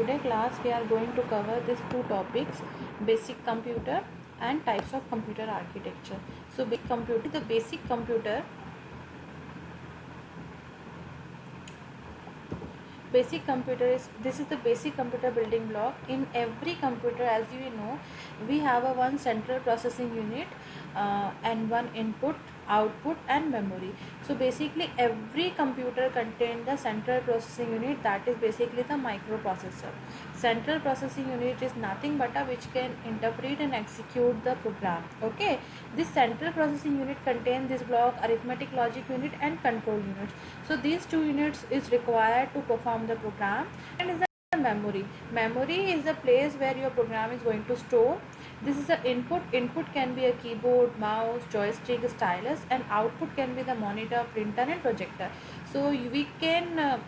today class we are going to cover these two topics, basic computer and types of computer architecture. So the basic computer this is the basic computer building block. In every computer, as you know, we have a one central processing unit and one input, output and memory. So basically every computer contains the central processing unit, that is basically the microprocessor. Central processing unit is nothing but a which can interpret and execute the program. Okay, this central processing unit contains this block, arithmetic logic unit and control unit. So these two units is required to perform the program. And is the memory is the place where your program is going to store. This is the input can be a keyboard, mouse, joystick, stylus, and output can be the monitor, printer and projector. So we can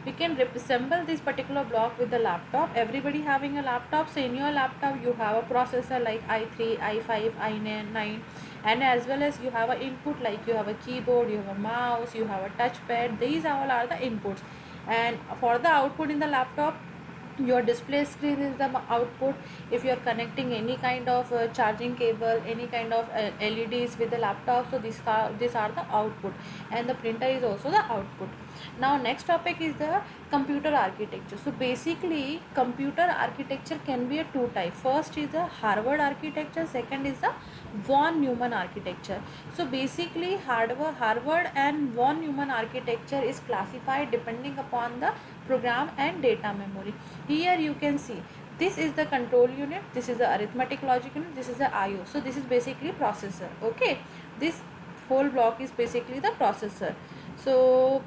reassemble this particular block with the laptop. Everybody having a laptop, so in your laptop you have a processor like i3, i5, i9, and as well as you have an input like you have a keyboard, you have a mouse, you have a touchpad. These all are the inputs. And for the output in the laptop, your display screen is the output. If you are connecting any kind of charging cable, any kind of LEDs with the laptop, so these are the output, and the printer is also the output. Now next topic is the computer architecture. So basically computer architecture can be a two type. First is the Harvard architecture, second is the von Neumann architecture. So basically Harvard and von Neumann architecture is classified depending upon the program and data memory. Here you can see this is the control unit, this is the arithmetic logic unit, this is the IO. So this is basically processor. Okay, this whole block is basically the processor. So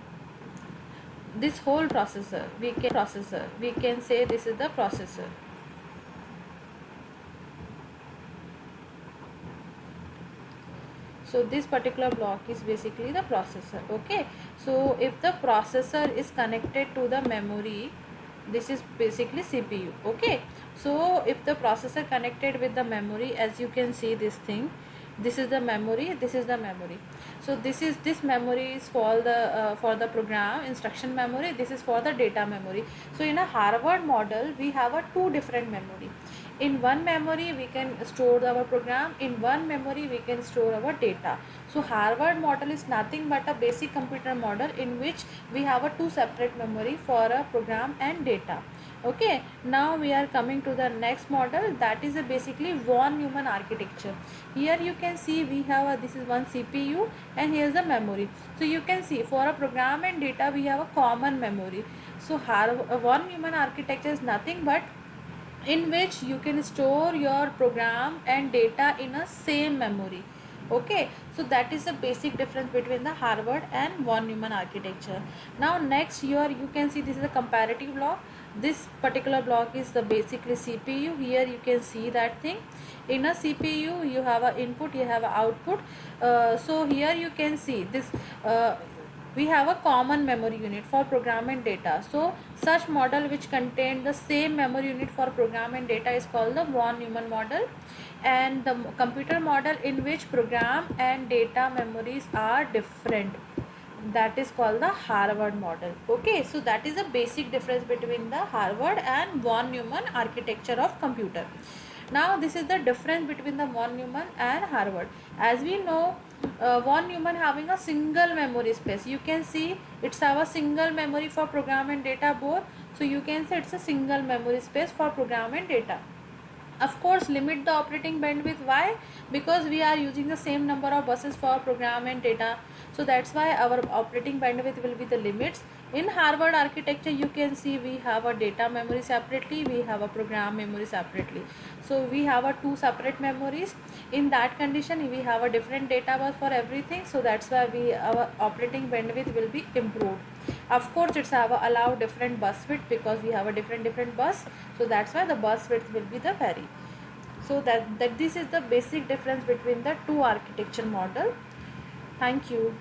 this whole processor we can say this is the processor. So this particular block is basically the processor. Okay, so if the processor is connected to the memory, this is basically CPU. Okay, so if the processor connected with the memory, as you can see this thing, this is the memory, this is the memory. So this memory is for the program instruction memory, this is for the data memory. So in a Harvard model we have a two different memory. In one memory we can store our program, in one memory we can store our data. So Harvard model is nothing but a basic computer model in which we have a two separate memory for a program and data. Okay, now we are coming to the next model, that is a basically von Neumann architecture. Here you can see we have this is one CPU and here is the memory. So you can see for a program and data we have a common memory. So von Neumann architecture is nothing but in which you can store your program and data in a same memory. Okay, so that is the basic difference between the Harvard and von Neumann architecture. Now next here you can see this is a comparative block. This particular block is the basically CPU. Here you can see that thing. In a CPU you have a input, you have a output. So here you can see this we have a common memory unit for program and data. So such model which contain the same memory unit for program and data is called the von Neumann model, and the computer model in which program and data memories are different, that is called the Harvard model. Okay, so that is the basic difference between the Harvard and von Neumann architecture of computer. Now this is the difference between the von Neumann and Harvard. As we know, von Neumann having a single memory space. You can see it's have a single memory for program and data both. So you can say it's a single memory space for program and data. Of course, limit the operating bandwidth. Why? Because we are using the same number of buses for program and data. So that's why our operating bandwidth will be the limits. In Harvard architecture, you can see we have a data memory separately, we have a program memory separately. So we have a two separate memories. In that condition, we have a different data bus for everything. So that's why our operating bandwidth will be improved. Of course, it's have allow different bus width because we have a different bus. So that's why the bus width will be the vary. So that this is the basic difference between the two architecture model. Thank you.